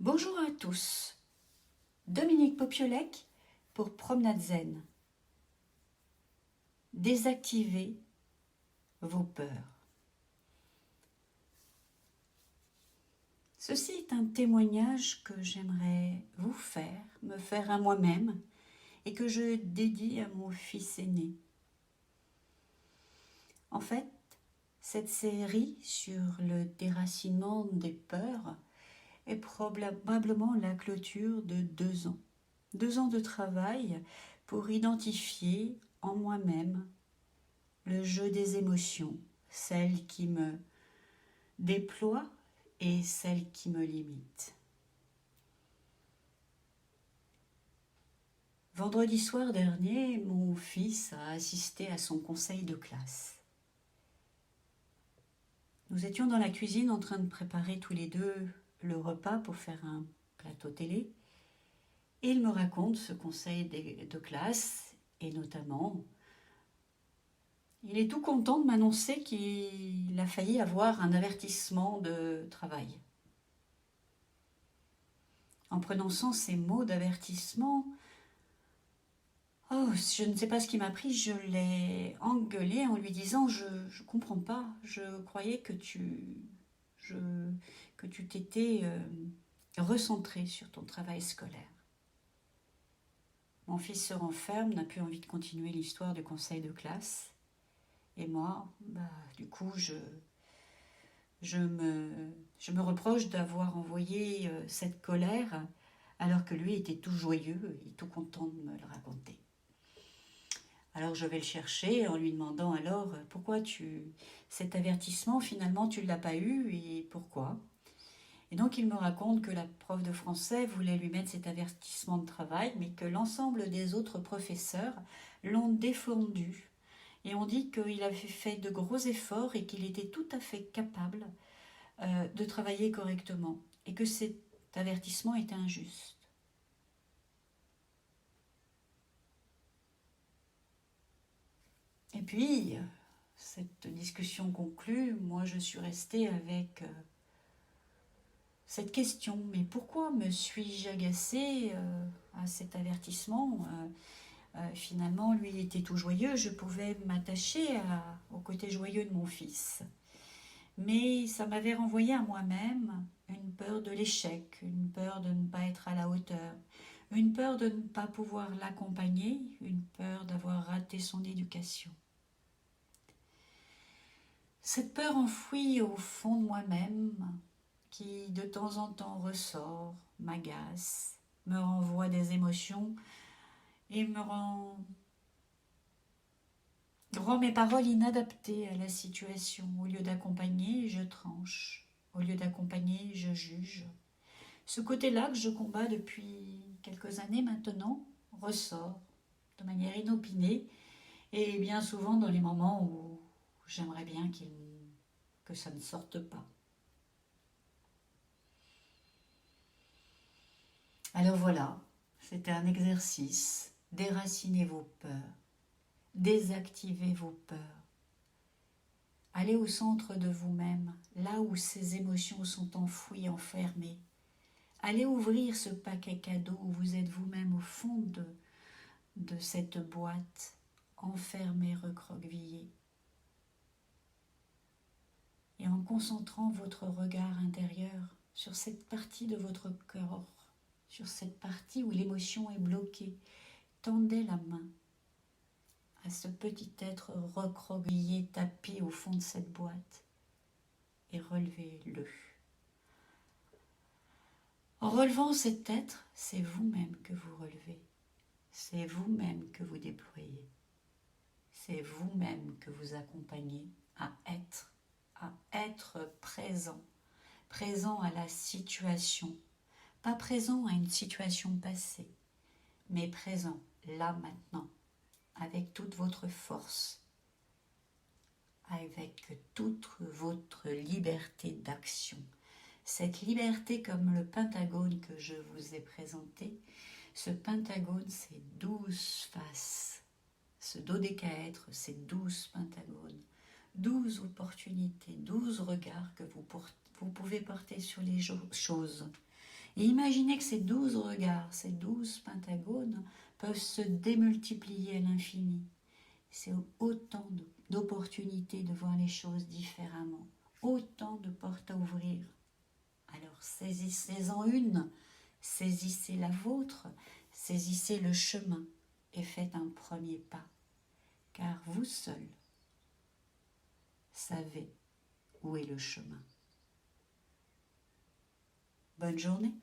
Bonjour à tous, Dominique Popiolek pour Promenade Zen. Désactivez vos peurs. Ceci est un témoignage que j'aimerais vous faire, me faire à moi-même et que je dédie à mon fils aîné. En fait, cette série sur le déracinement des peurs est probablement la clôture de 2 ans. 2 ans de travail pour identifier en moi-même le jeu des émotions, celles qui me déploient et celles qui me limitent. Vendredi soir dernier, mon fils a assisté à son conseil de classe. Nous étions dans la cuisine en train de préparer tous les deux le repas pour faire un plateau télé. Et il me raconte ce conseil de classe et notamment, il est tout content de m'annoncer qu'il a failli avoir un avertissement de travail. En prononçant ces mots d'avertissement, je ne sais pas ce qui m'a pris, je l'ai engueulé en lui disant je comprends pas, je croyais que tu t'étais recentré sur ton travail scolaire. Mon fils se renferme, n'a plus envie de continuer l'histoire du conseil de classe. Et moi, du coup, je me reproche d'avoir envoyé cette colère alors que lui était tout joyeux et tout content de me le raconter. Alors je vais le chercher en lui demandant alors pourquoi cet avertissement finalement tu ne l'as pas eu et pourquoi. Et donc il me raconte que la prof de français voulait lui mettre cet avertissement de travail mais que l'ensemble des autres professeurs l'ont défendu. Et on dit qu'il avait fait de gros efforts et qu'il était tout à fait capable de travailler correctement et que cet avertissement était injuste. Et puis, cette discussion conclue, moi je suis restée avec cette question, mais pourquoi me suis-je agacée à cet avertissement finalement, lui il était tout joyeux, je pouvais m'attacher au côté joyeux de mon fils. Mais ça m'avait renvoyé à moi-même une peur de l'échec, une peur de ne pas être à la hauteur, une peur de ne pas pouvoir l'accompagner, une peur d'avoir raté son éducation. Cette peur enfouie au fond de moi-même, qui de temps en temps ressort, m'agace, me renvoie des émotions et me rend mes paroles inadaptées à la situation. Au lieu d'accompagner, je tranche. Au lieu d'accompagner, je juge. Ce côté-là que je combats depuis quelques années maintenant ressort de manière inopinée et bien souvent dans les moments où j'aimerais bien que ça ne sorte pas. Alors voilà, c'était un exercice. Déracinez vos peurs, désactivez vos peurs. Allez au centre de vous-même, là où ces émotions sont enfouies, enfermées. Allez ouvrir ce paquet cadeau où vous êtes vous-même au fond de cette boîte, enfermée, recroquevillée. Et en concentrant votre regard intérieur sur cette partie de votre corps, sur cette partie où l'émotion est bloquée, tendez la main à ce petit être recroquevillé, tapis au fond de cette boîte et relevez-le. En relevant cet être, c'est vous-même que vous relevez, c'est vous-même que vous déployez, c'est vous-même que vous accompagnez à être présent, présent à la situation, pas présent à une situation passée, mais présent là maintenant, avec toute votre force, avec toute votre liberté d'action. Cette liberté comme le pentagone que je vous ai présenté, ce pentagone c'est 12 faces, ce dodécaèdre c'est 12 pentagones, 12 opportunités, 12 regards que vous pouvez porter sur les choses. Et imaginez que ces 12 regards, ces 12 pentagones peuvent se démultiplier à l'infini. C'est autant d'opportunités de voir les choses différemment, autant de portes à ouvrir. Alors saisissez-en une, saisissez la vôtre, saisissez le chemin et faites un premier pas, car vous seul savez où est le chemin. Bonne journée.